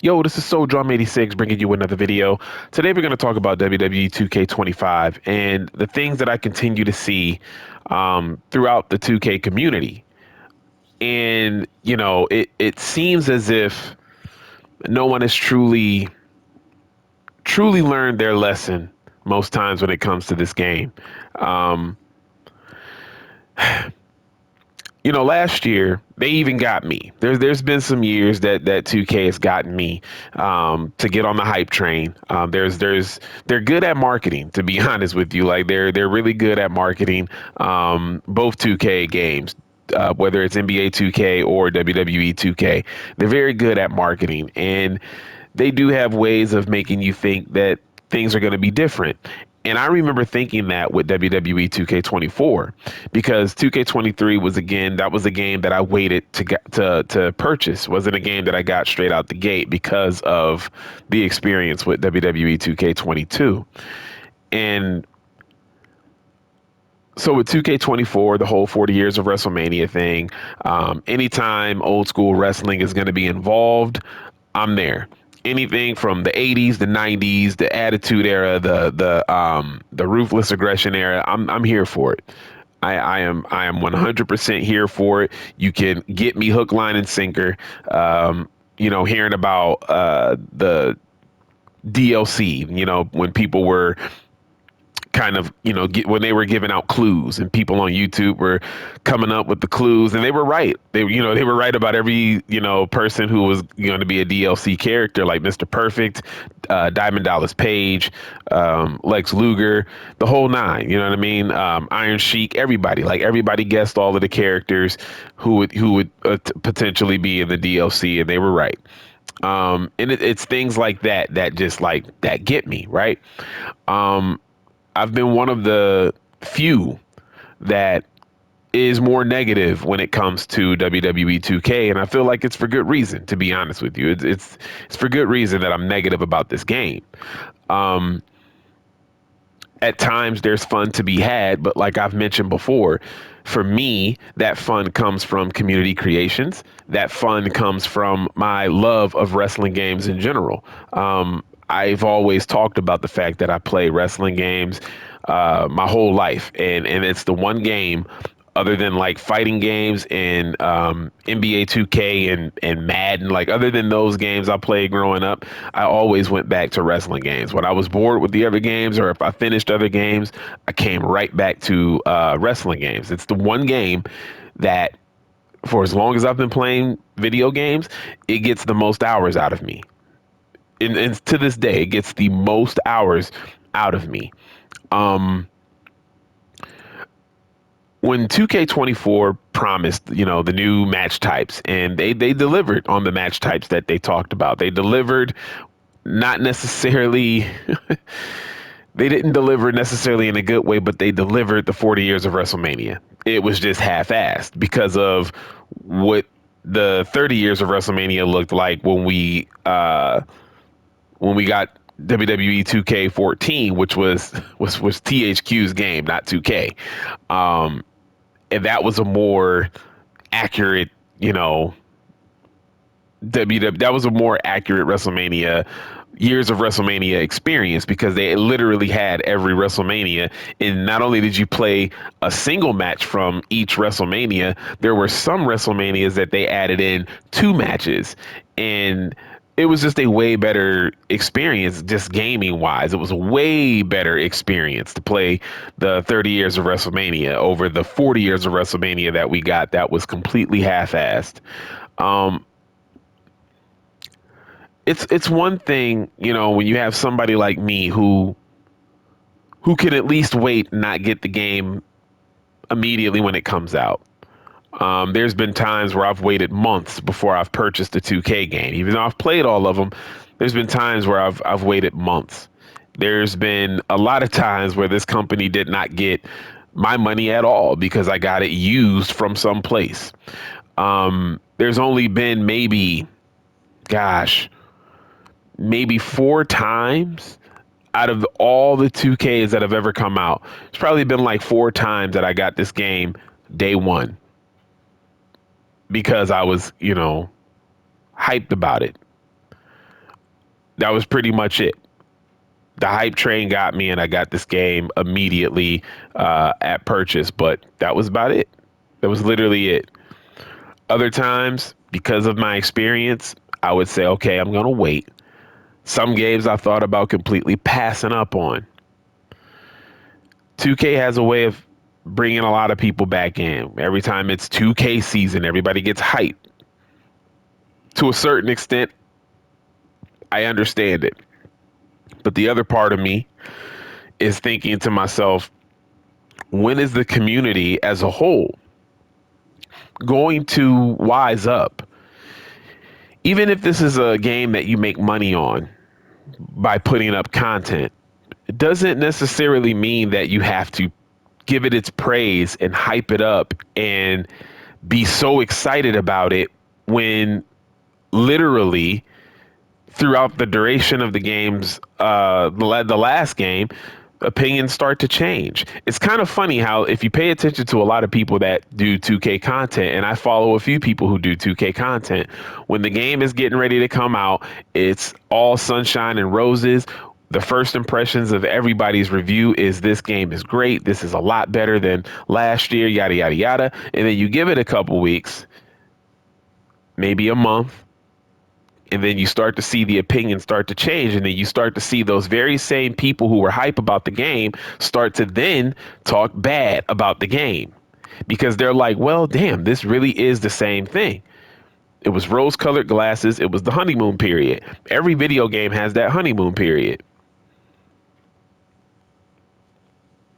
Yo, this is SoulDrum86 bringing you another video. Today we're going to talk about WWE 2K25 and the things that I continue to see throughout the 2K community. And, it seems as if no one has truly learned their lesson most times when it comes to this game. Um, Last year they even got me. There's been some years that 2K has gotten me to get on the hype train. They're good at marketing. To be honest with you, like they're really good at marketing. Both 2K games. Whether it's NBA 2K or WWE 2K, they're very good at marketing, and they do have ways of making you think that things are going to be different. And I remember thinking that with WWE 2K24 because 2K23 was a game that I waited to purchase. Wasn't a game that I got straight out the gate because of the experience with WWE 2K22. And so with 2K24, the whole 40 years of WrestleMania thing, anytime old school wrestling is going to be involved, I'm there. Anything from the 80s, the 90s, the Attitude Era, the Ruthless Aggression Era, I'm here for it. I am 100% here for it. You can get me hook, line, and sinker. Hearing about the DLC, when people were kind of when they were giving out clues and people on YouTube were coming up with the clues, and they were right. They were right about every person who was going to be a DLC character, like Mr. Perfect, Diamond Dallas Page, Lex Luger, the whole nine. You know what I mean? Iron Sheik, everybody guessed all of the characters who would potentially be in the DLC, and they were right. And it's things like that just like that get me right. Um, I've been one of the few that is more negative when it comes to WWE 2K, and I feel like it's for good reason. To be honest with you, it's for good reason that I'm negative about this game. Um, at times, there's fun to be had, but like I've mentioned before, for me, that fun comes from community creations. That fun comes from my love of wrestling games in general. I've always talked about the fact that I play wrestling games my whole life, and it's the one game other than like fighting games and NBA 2K and Madden, like other than those games I played growing up, I always went back to wrestling games. When I was bored with the other games or if I finished other games, I came right back to wrestling games. It's the one game that, for as long as I've been playing video games, it gets the most hours out of me. And to this day, it gets the most hours out of me. Um, when 2K24 promised, the new match types, and they delivered on the match types that they talked about. They delivered not necessarily they didn't deliver necessarily in a good way, but they delivered the 40 years of WrestleMania. It was just half-assed because of what the 30 years of WrestleMania looked like when we got WWE 2K14, which was THQ's game, not 2K. Um, and that was a more accurate, that was a more accurate WrestleMania years of WrestleMania experience because they literally had every WrestleMania. And not only did you play a single match from each WrestleMania, there were some WrestleManias that they added in two matches. And it was just a way better experience, just gaming wise. It was a way better experience to play the 30 years of WrestleMania over the 40 years of WrestleMania that we got that was completely half-assed. Um, it's one thing, when you have somebody like me who can at least wait and not get the game immediately when it comes out. There's been times where I've waited months before I've purchased a 2K game. Even though I've played all of them, there's been times where I've waited months. There's been a lot of times where this company did not get my money at all because I got it used from someplace. There's only been gosh, maybe four times out of all the 2Ks that have ever come out. It's probably been like four times that I got this game day one because I was, hyped about it. That was pretty much it. The hype train got me, and I got this game immediately at purchase. But that was about it. That was literally it. Other times, because of my experience, I would say, okay, I'm gonna wait. Some games I thought about completely passing up on. 2K has a way of bringing a lot of people back in. Every time it's 2K season, everybody gets hyped. To a certain extent, I understand it. But the other part of me is thinking to myself, when is the community as a whole going to wise up? Even if this is a game that you make money on by putting up content, it doesn't necessarily mean that you have to give it its praise and hype it up and be so excited about it when literally throughout the duration of the game's the last game, opinions start to change. It's kind of funny how if you pay attention to a lot of people that do 2K content, and I follow a few people who do 2K content, when the game is getting ready to come out, it's all sunshine and roses. The first impressions of everybody's review is this game is great. This is a lot better than last year, yada, yada, yada. And then you give it a couple weeks, maybe a month, and then you start to see the opinions start to change, and then you start to see those very same people who were hype about the game start to then talk bad about the game because they're like, well, damn, this really is the same thing. It was rose colored glasses. It was the honeymoon period. Every video game has that honeymoon period.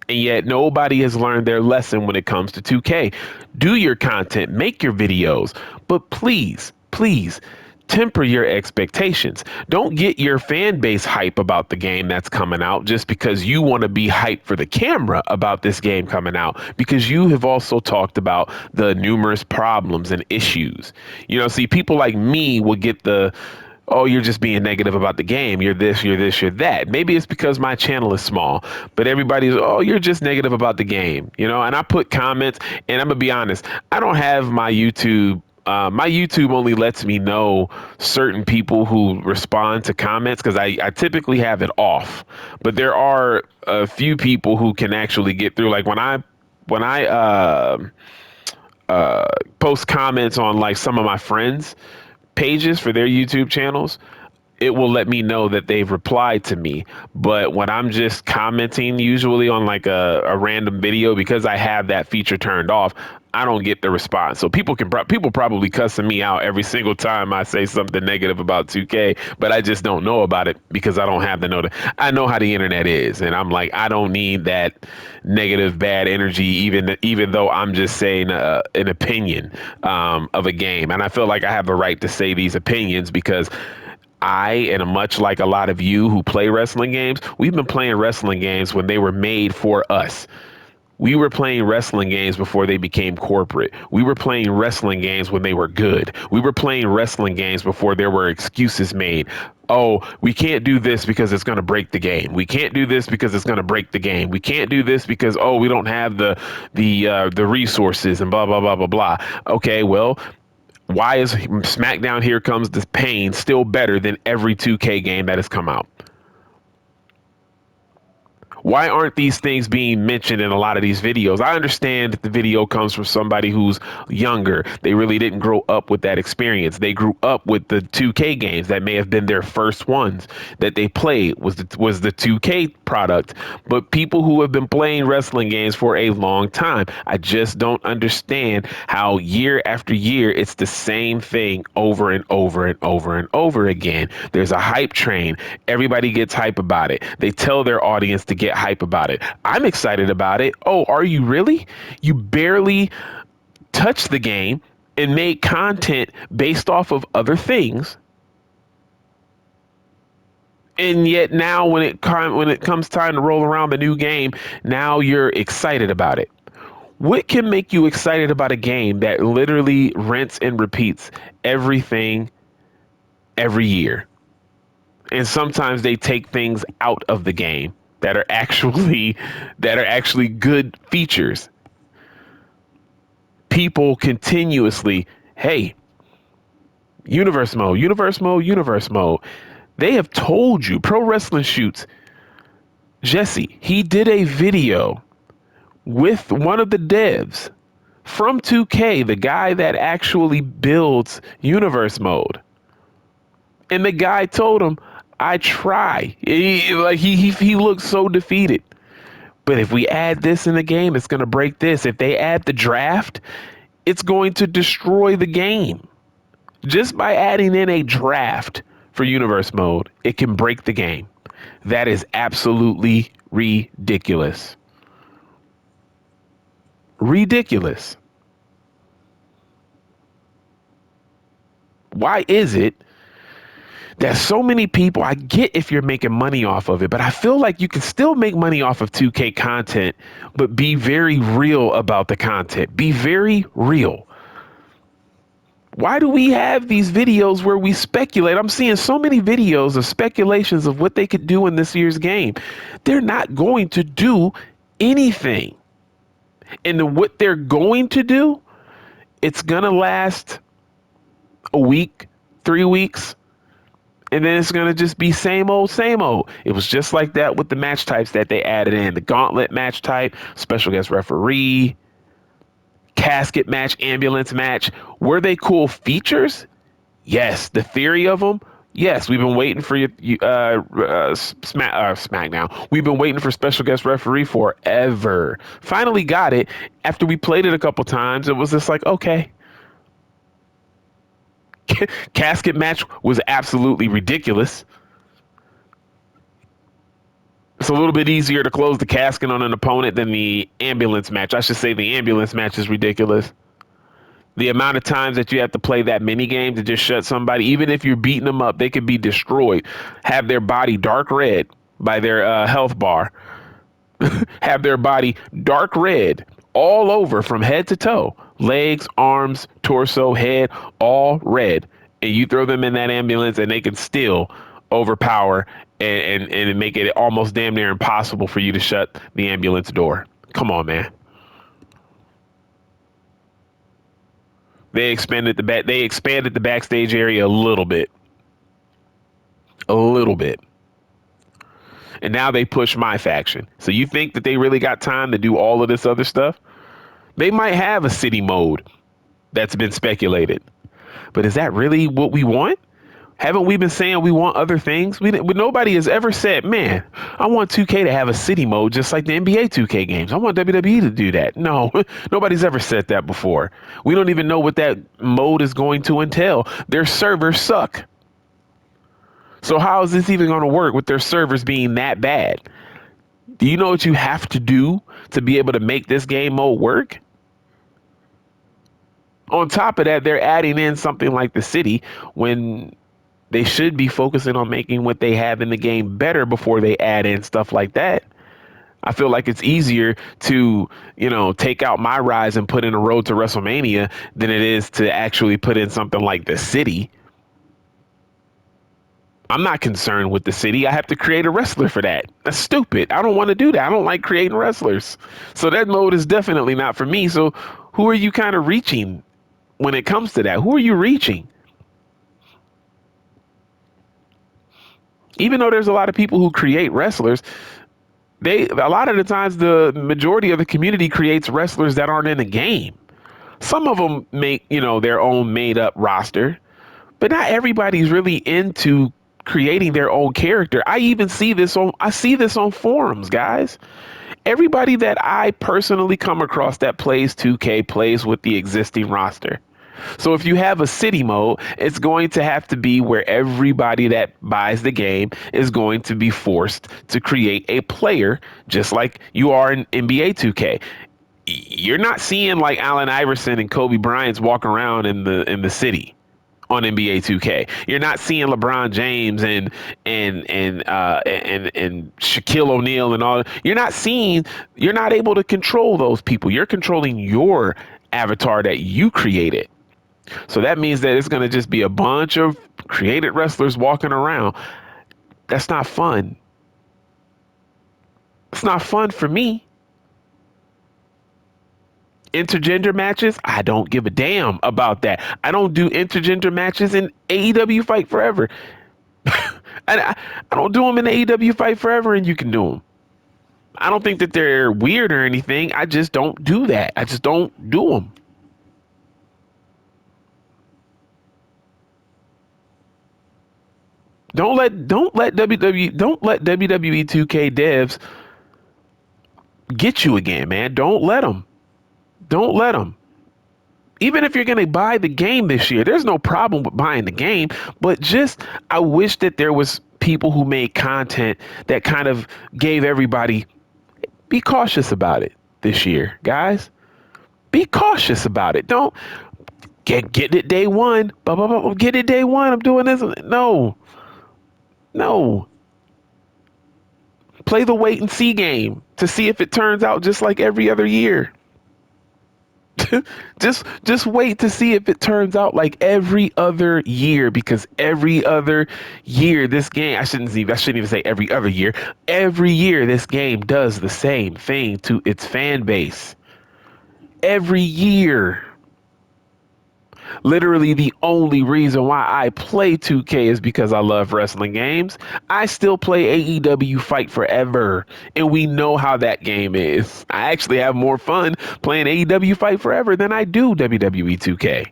And yet nobody has learned their lesson when it comes to 2K. Do your content, make your videos, but please, please temper your expectations. Don't get your fan base hype about the game that's coming out just because you want to be hyped for the camera about this game coming out, because you have also talked about the numerous problems and issues. You know, see, people like me will get the, oh, you're just being negative about the game. You're this, you're this, you're that. Maybe it's because my channel is small, but everybody's, oh, you're just negative about the game, you know? And I put comments, and I'm gonna be honest, I don't have my YouTube only lets me know certain people who respond to comments because I typically have it off. But there are a few people who can actually get through. Like when I post comments on like some of my friends' pages for their YouTube channels, it will let me know that they've replied to me. But when I'm just commenting, usually on like a random video, because I have that feature turned off, I don't get the response. So people probably cussing me out every single time I say something negative about 2K, but I just don't know about it because I don't have the note. I know how the internet is, and I'm like, I don't need that negative, bad energy, even though I'm just saying an opinion of a game, and I feel like I have a right to say these opinions because and much like a lot of you who play wrestling games, we've been playing wrestling games when they were made for us. We were playing wrestling games before they became corporate. We were playing wrestling games when they were good. We were playing wrestling games before there were excuses made. Oh, we can't do this because it's going to break the game. We can't do this because it's going to break the game. We can't do this because, oh, we don't have the resources and blah blah blah blah blah. Okay, well, why is SmackDown Here Comes the Pain still better than every 2K game that has come out? Why aren't these things being mentioned in a lot of these videos? I understand that the video comes from somebody who's younger. They really didn't grow up with that experience. They grew up with the 2K games that may have been their first ones that they played was the 2K product. But people who have been playing wrestling games for a long time, I just don't understand how year after year it's the same thing over and over and over and over again. There's a hype train. Everybody gets hype about it. They tell their audience to get hype about it. I'm excited about it. Oh, are you really? You barely touch the game and make content based off of other things. And yet now when it comes time to roll around the new game, now you're excited about it. What can make you excited about a game that literally rinse and repeats everything every year? And sometimes they take things out of the game that are actually good features. People continuously, hey, universe mode, universe mode, universe mode. They have told you, Pro Wrestling Shoots, Jesse, he did a video with one of the devs from 2K, the guy that actually builds universe mode. And the guy told him, I try. He looks so defeated. But if we add this in the game, it's going to break this. If they add the draft, it's going to destroy the game. Just by adding in a draft for universe mode, it can break the game. That is absolutely ridiculous. Ridiculous. Why is it that so many people, I get if you're making money off of it, but I feel like you can still make money off of 2K content, but be very real about the content. Be very real. Why do we have these videos where we speculate? I'm seeing so many videos of speculations of what they could do in this year's game. They're not going to do anything. And what they're going to do, it's going to last a week, 3 weeks, and then it's going to just be same old, same old. It was just like that with the match types that they added in. The gauntlet match type, special guest referee, casket match, ambulance match. Were they cool features? Yes. The theory of them? Yes. We've been waiting for SmackDown. We've been waiting for special guest referee forever. Finally got it. After we played it a couple times, it was just like, okay. Casket match was absolutely ridiculous. It's a little bit easier to close the casket on an opponent than the ambulance match. I should say the ambulance match is ridiculous. The amount of times that you have to play that mini game to just shut somebody, even if you're beating them up, they could be destroyed, have their body dark red by their health bar, have their body dark red all over from head to toe, legs, arms, torso, head, all red. And you throw them in that ambulance and they can still overpower and make it almost damn near impossible for you to shut the ambulance door. Come on, man. They expanded the backstage area a little bit. A little bit. And now they push my faction. So you think that they really got time to do all of this other stuff? They might have a city mode that's been speculated. But is that really what we want? Haven't we been saying we want other things? Nobody has ever said, man, I want 2K to have a city mode just like the NBA 2K games. I want WWE to do that. No, nobody's ever said that before. We don't even know what that mode is going to entail. Their servers suck. So how is this even going to work with their servers being that bad? Do you know what you have to do to be able to make this game mode work? On top of that, they're adding in something like the city when they should be focusing on making what they have in the game better before they add in stuff like that. I feel like it's easier to, take out my rise and put in a road to WrestleMania than it is to actually put in something like the city. I'm not concerned with the city. I have to create a wrestler for that. That's stupid. I don't want to do that. I don't like creating wrestlers. So that mode is definitely not for me. So who are you kind of reaching when it comes to that? Who are you reaching? Even though there's a lot of people who create wrestlers, a lot of the times the majority of the community creates wrestlers that aren't in the game. Some of them make, their own made up roster, but not everybody's really into creating their own character. I see this on forums, guys. Everybody that I personally come across that plays 2K plays with the existing roster. So if you have a city mode, it's going to have to be where everybody that buys the game is going to be forced to create a player, just like you are in NBA 2K. You're not seeing like Allen Iverson and Kobe Bryant's walk around in the city on NBA 2K. You're not seeing LeBron James and Shaquille O'Neal and all. You're not able to control those people. You're controlling your avatar that you created. So that means that it's going to just be a bunch of created wrestlers walking around. That's not fun. It's not fun for me. Intergender matches, I don't give a damn about that. I don't do intergender matches in AEW Fight Forever. And I don't do them in the AEW Fight Forever, and you can do them. I don't think that they're weird or anything. I just don't do that. I just don't do them. Don't let WWE 2K devs get you again, man. Don't let them. Don't let them. Even if you're going to buy the game this year, there's no problem with buying the game, but just I wish that there was people who made content that kind of gave everybody be cautious about it this year, guys. Be cautious about it. Don't get it day one. Blah, blah, blah, get it day one. I'm doing this. No, no. Play the wait and see game to see if it turns out just like every other year. Just wait to see if it turns out like every other year, because every other year this game, I shouldn't even say every other year. Every year this game does the same thing to its fan base. Every year. Literally the only reason why I play 2K is because I love wrestling games. I still play AEW Fight Forever, and we know how that game is. I actually have more fun playing AEW Fight Forever than I do WWE 2K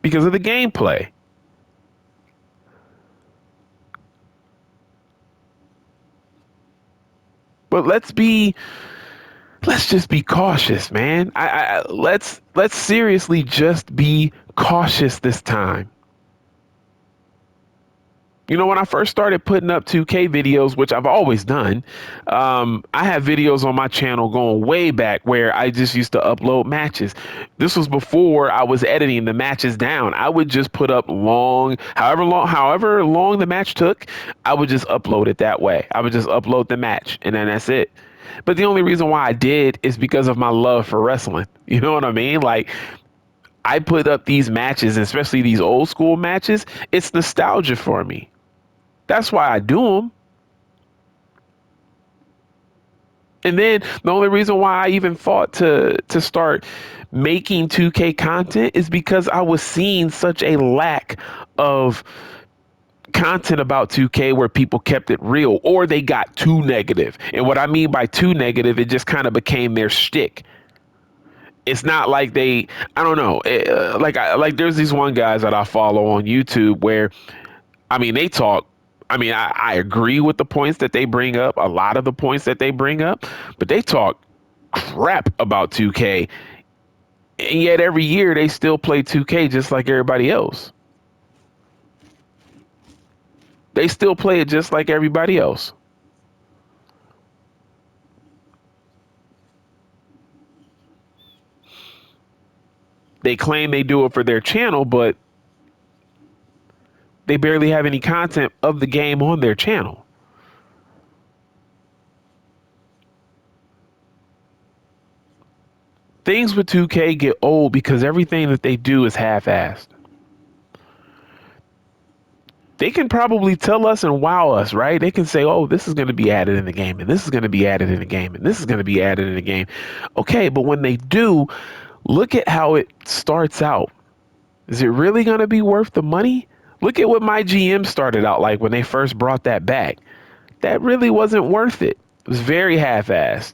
because of the gameplay. But let's just be cautious, man. Let's seriously just be cautious this time. You know, when I first started putting up 2K videos, which I've always done, I have videos on my channel going way back where I just used to upload matches. This was before I was editing the matches down. I would just put up however long the match took, I would just upload it that way. I would just upload the match and then that's it. But the only reason why I did is because of my love for wrestling. You know what I mean? Like, I put up these matches, especially these old school matches. It's nostalgia for me. That's why I do them. And then the only reason why I even thought to start making 2K content is because I was seeing such a lack of content about 2K where people kept it real or they got too negative. And what I mean by too negative, it just kind of became their shtick. It's not like I don't know, like there's these one guys that I follow on YouTube where I mean, they talk. I mean, I agree with the points that they bring up, a lot of the points that they bring up, but they talk crap about 2K. And yet every year they still play 2K just like everybody else. They still play it just like everybody else. They claim they do it for their channel, but they barely have any content of the game on their channel. Things with 2K get old because everything that they do is half-assed. They can probably tell us and wow us, right? They can say, oh, this is going to be added in the game, and this is going to be added in the game, and this is going to be added in the game. Okay, but when they do, look at how it starts out. Is it really going to be worth the money? Look at what my GM started out like when they first brought that back. That really wasn't worth it. It was very half-assed.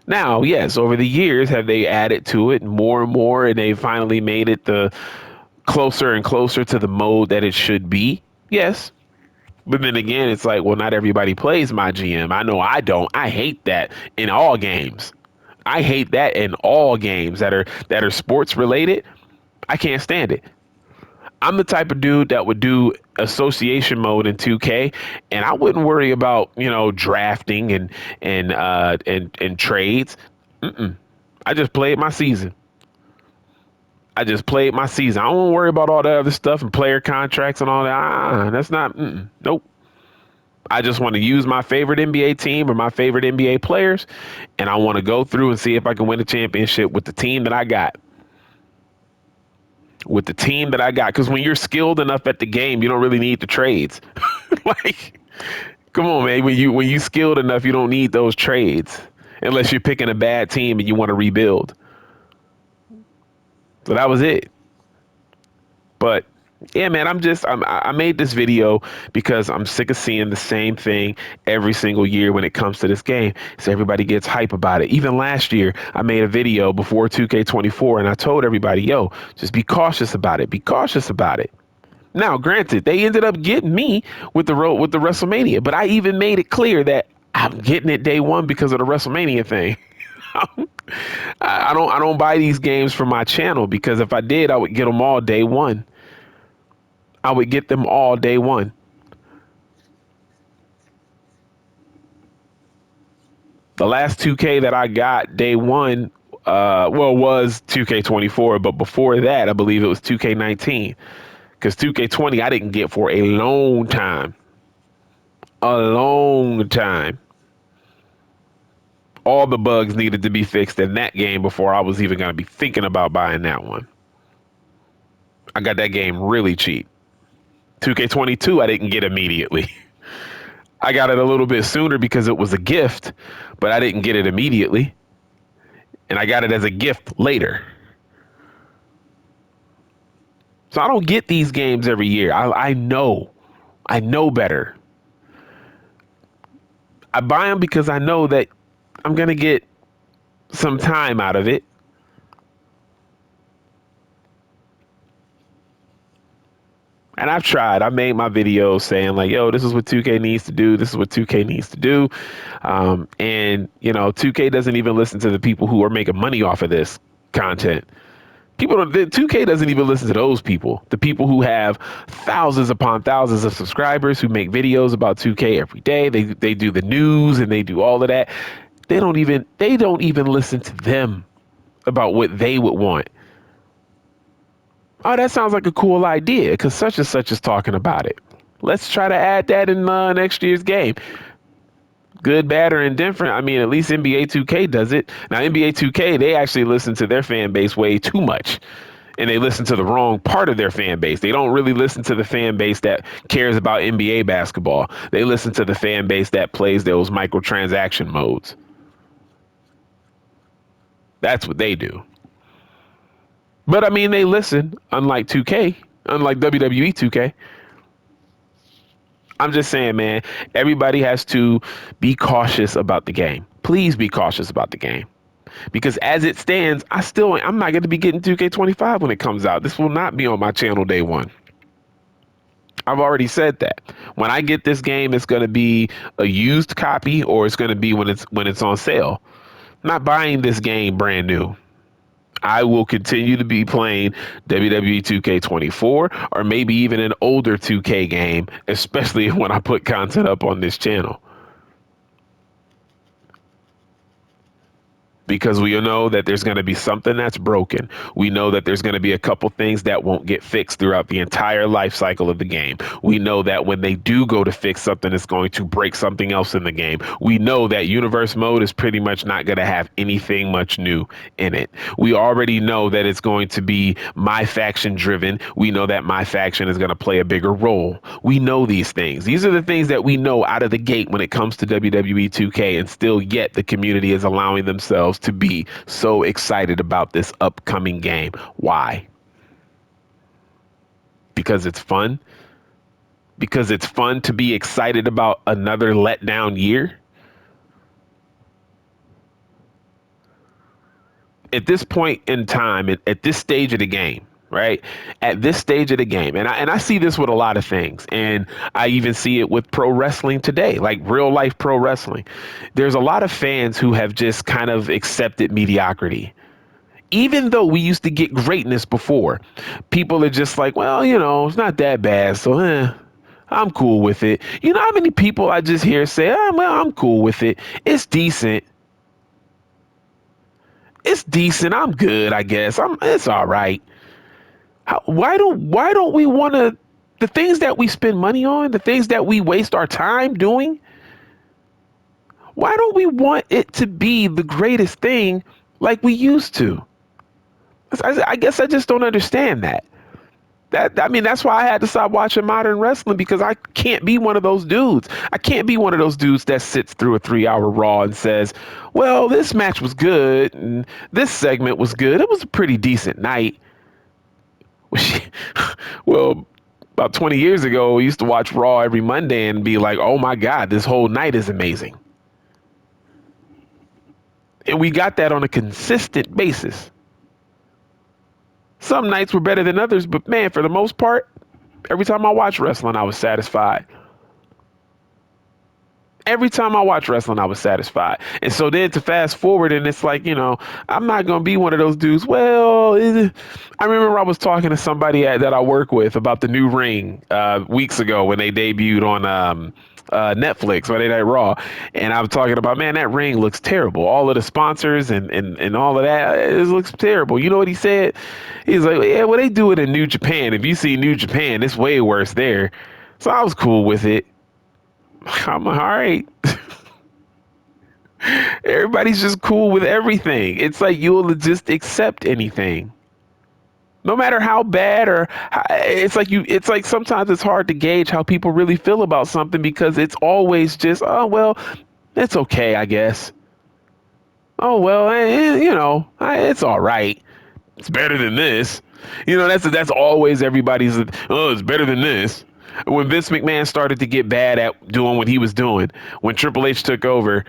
Now, yes, over the years, have they added to it more and more, and they finally made it the closer and closer to the mode that it should be? Yes. But then again, it's like, well, not everybody plays my GM. I know I don't. I hate that in all games. I hate that in all games that are sports related. I can't stand it. I'm the type of dude that would do association mode in 2K, and I wouldn't worry about drafting and trades. Mm-mm. I just played my season. I just played my season. I don't worry about all that other stuff and player contracts and all that. That's not. Nope. I just want to use my favorite NBA team or my favorite NBA players, and I want to go through and see if I can win a championship with the team that I got. With the team that I got, because when you're skilled enough at the game, you don't really need the trades. Like, come on, man. When you skilled enough, you don't need those trades unless you're picking a bad team and you want to rebuild. So that was it. But Yeah, man, I made this video because I'm sick of seeing the same thing every single year when it comes to this game. So everybody gets hype about it. Even last year, I made a video before 2K24 and I told everybody, yo, just be cautious about it. Be cautious about it. Now, granted, they ended up getting me with the WrestleMania, but I even made it clear that I'm getting it day one because of the WrestleMania thing. I don't buy these games for my channel because if I did, I would get them all day one. I would get them all day one. The last 2K that I got day one, was 2K24, but before that, I believe it was 2K19. Because 2K20 I didn't get for a long time. A long time. All the bugs needed to be fixed in that game before I was even going to be thinking about buying that one. I got that game really cheap. 2K22 I didn't get immediately. I got it a little bit sooner because it was a gift, but I didn't get it immediately. And I got it as a gift later. So I don't get these games every year. I know. I know better. I buy them because I know that I'm going to get some time out of it. And I've tried. I made my videos saying like, yo, this is what 2K needs to do. This is what 2K needs to do. And, 2K doesn't even listen to the people who are making money off of this content. 2K doesn't even listen to those people. The people who have thousands upon thousands of subscribers who make videos about 2K every day. They do the news and they do all of that. They don't even listen to them about what they would want. Oh, that sounds like a cool idea because such and such is talking about it. Let's try to add that in next year's game. Good, bad, or indifferent. I mean, at least NBA 2K does it. Now, NBA 2K, they actually listen to their fan base way too much. And they listen to the wrong part of their fan base. They don't really listen to the fan base that cares about NBA basketball. They listen to the fan base that plays those microtransaction modes. That's what they do. But I mean, they listen, unlike 2K, unlike WWE 2K. I'm just saying, man, everybody has to be cautious about the game. Please be cautious about the game. Because as it stands, I'm not going to be getting 2K25 when it comes out. This will not be on my channel day one. I've already said that. When I get this game, it's going to be a used copy or it's going to be when it's on sale. I'm not buying this game brand new. I will continue to be playing WWE 2K24 or maybe even an older 2K game, especially when I put content up on this channel. Because we know that there's going to be something that's broken. We know that there's going to be a couple things that won't get fixed throughout the entire life cycle of the game. We know that when they do go to fix something, it's going to break something else in the game. We know that universe mode is pretty much not going to have anything much new in it. We already know that it's going to be my faction driven. We know that my faction is going to play a bigger role. We know these things. These are the things that we know out of the gate when it comes to WWE 2K, and still yet the community is allowing themselves to be so excited about this upcoming game. Why? Because it's fun? Because it's fun to be excited about another letdown year? At this point in time, at this stage of the game, right? At this stage of the game, and I see this with a lot of things, and I even see it with pro wrestling today, like real life pro wrestling. There's a lot of fans who have just kind of accepted mediocrity. Even though we used to get greatness before, people are just like, well, it's not that bad, so I'm cool with it. You know how many people I just hear say, well, I'm cool with it. It's decent. It's decent. I'm good, I guess. It's all right. Why don't we want to, the things that we spend money on, the things that we waste our time doing, why don't we want it to be the greatest thing like we used to? I guess I just don't understand that. That's why I had to stop watching modern wrestling, because I can't be one of those dudes. I can't be one of those dudes that sits through a 3-hour Raw and says, well, this match was good and this segment was good. It was a pretty decent night. Well, about 20 years ago, we used to watch Raw every Monday and be like, oh my God, this whole night is amazing. And we got that on a consistent basis. Some nights were better than others, but man, for the most part, every time I watched wrestling, I was satisfied. Every time I watch wrestling, I was satisfied. And so then to fast forward, and it's like, I'm not going to be one of those dudes. Well, I remember I was talking to somebody that I work with about the new ring weeks ago when they debuted on Netflix, Monday Night Raw. And I was talking about, man, that ring looks terrible. All of the sponsors and all of that, it looks terrible. You know what he said? He's like, yeah, well, they do it in New Japan. If you see New Japan, it's way worse there. So I was cool with it. I'm all right. Everybody's just cool with everything. It's like you'll just accept anything. No matter how bad it's like sometimes it's hard to gauge how people really feel about something because it's always just, oh, well, it's okay, I guess. Oh, well, it's all right. It's better than this. That's always everybody's, oh, it's better than this. When Vince McMahon started to get bad at doing what he was doing, when Triple H took over,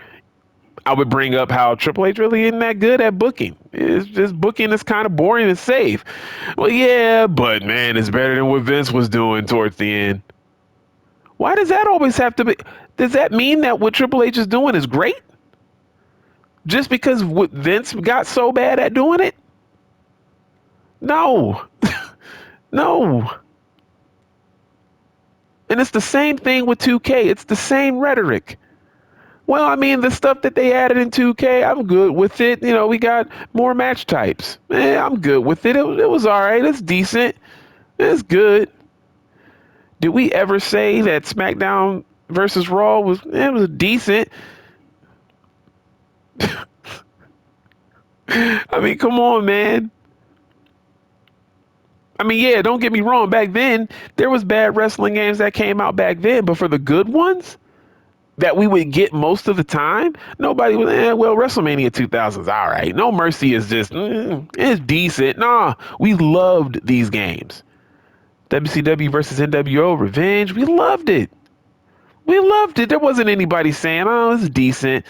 I would bring up how Triple H really isn't that good at booking. It's just booking is kind of boring and safe. Well, yeah, but man, it's better than what Vince was doing towards the end. Why does that always have to be? Does that mean that what Triple H is doing is great? Just because what Vince got so bad at doing it? No. No. And it's the same thing with 2K. It's the same rhetoric. Well, I mean, the stuff that they added in 2K, I'm good with it. We got more match types. I'm good with it. It was all right. It's decent. It's good. Did we ever say that SmackDown versus Raw was decent? I mean, come on, man. I mean, yeah, don't get me wrong. Back then, there was bad wrestling games that came out back then, but for the good ones that we would get most of the time, nobody was, well, WrestleMania 2000 is all right. No Mercy is just, it's decent. Nah, we loved these games. WCW versus NWO Revenge, we loved it. We loved it. There wasn't anybody saying, oh, it's decent.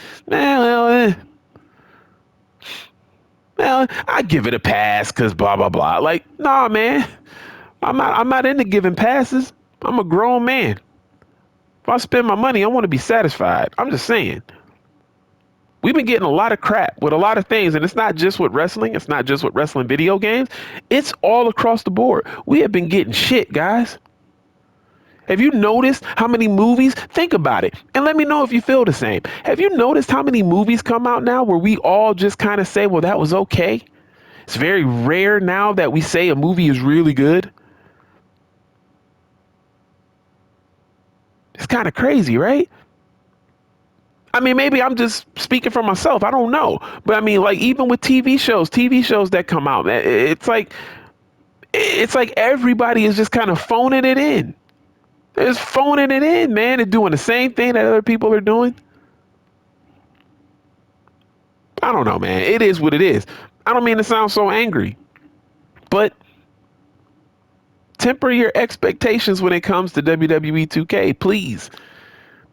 Well, I give it a pass because blah, blah, blah. Like, nah, man, I'm not into giving passes. I'm a grown man. If I spend my money, I want to be satisfied. I'm just saying. We've been getting a lot of crap with a lot of things, and it's not just with wrestling. It's not just with wrestling video games. It's all across the board. We have been getting shit, guys. Have you noticed how many movies? Think about it, and let me know if you feel the same. Have you noticed how many movies come out now where we all just kind of say, well, that was okay? It's very rare now that we say a movie is really good. It's kind of crazy, right? I mean, maybe I'm just speaking for myself. I don't know. But I mean, like, even with TV shows that come out, it's like everybody is just kind of phoning it in. They're just phoning it in, man. They're doing the same thing that other people are doing. I don't know, man. It is what it is. I don't mean to sound so angry, but temper your expectations when it comes to WWE 2K, please.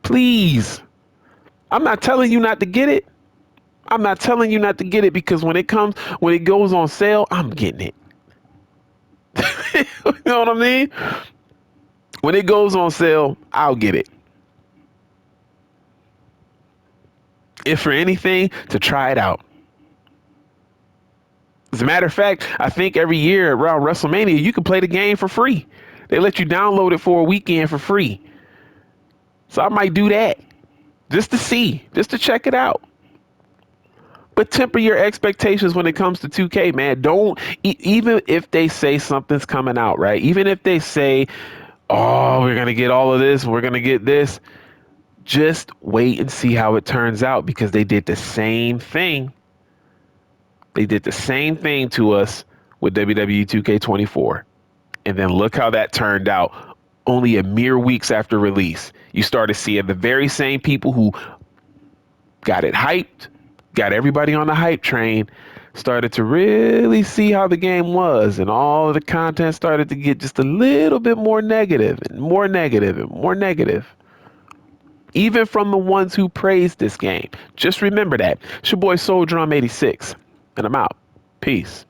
Please. I'm not telling you not to get it. I'm not telling you not to get it because when it goes on sale, I'm getting it. You know what I mean? When it goes on sale, I'll get it. If for anything, to try it out. As a matter of fact, I think every year around WrestleMania, you can play the game for free. They let you download it for a weekend for free. So I might do that just to see, just to check it out. But temper your expectations when it comes to 2K, man. Don't, even if they say something's coming out, right? Even if they say, oh, we're going to get all of this, we're going to get this, just wait and see how it turns out because they did the same thing. They did the same thing to us with WWE 2K24. And then look how that turned out only a mere weeks after release. You started seeing the very same people who got it hyped, got everybody on the hype train, started to really see how the game was, and all of the content started to get just a little bit more negative and more negative and more negative. Even from the ones who praised this game. Just remember that. It's your boy Soul Drum 86, and I'm out. Peace.